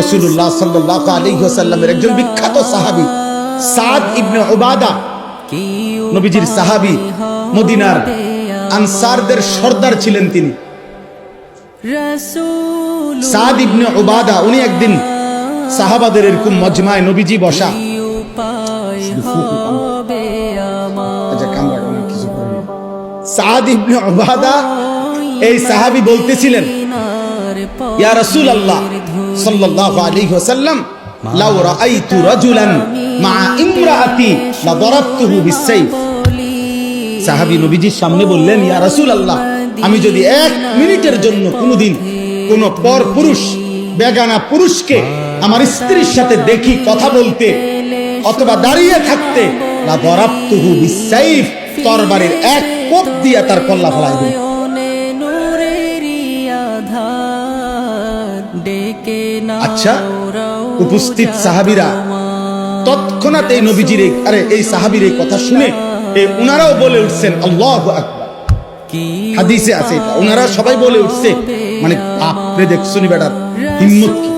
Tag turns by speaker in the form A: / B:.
A: রাসূলুল্লাহ সাল্লাল্লাহু আলাইহি ওয়াসাল্লামের একজন বিখ্যাত সাহাবী সাদ ইবনে উবাদা, নবীজির সাহাবী, মদিনার আনসারদের সর্দার ছিলেন তিনি। সাদ ইবনে উবাদা উনি একদিন সাহাবাদের এরকম মজমায় নবীজি বসা, সাদ ইবনে উবাদা এই সাহাবী বলতেছিলেন, ইয়া রাসূলুল্লাহ সাল্লাল্লাহু আলাইহি ওয়াসাল্লাম, লাউ রাআইতু রাজুলান মা ইমরাআতি লা দারাবতুহু বিসাইফ। সাহাবী নবীজির সামনে বললেন, ইয়া রাসূলুল্লাহ, আমি যদি এক মিনিটের জন্য কোনোদিন কোন পর পুরুষ, বেগানা পুরুষকে আমার স্ত্রীর সাথে দেখি কথা বলতে অথবা দাঁড়িয়ে থাকতে, লা দারাবতুহু বিসাইফ, তরবারির এক কোপ দিয়ে তার কল্লা ফেলাই দেব। আচ্ছা, উপস্থিত সাহাবীরা তৎক্ষণাৎ এই নবীজির এই সাহাবীর এই কথা শুনে উনারাও বলে উঠছেন আল্লাহু আকবার। হাদিসে আছে এটা, উনারা সবাই বলে উঠছে, মানে আপনি দেখছুনি বেটার হিম্মত কি।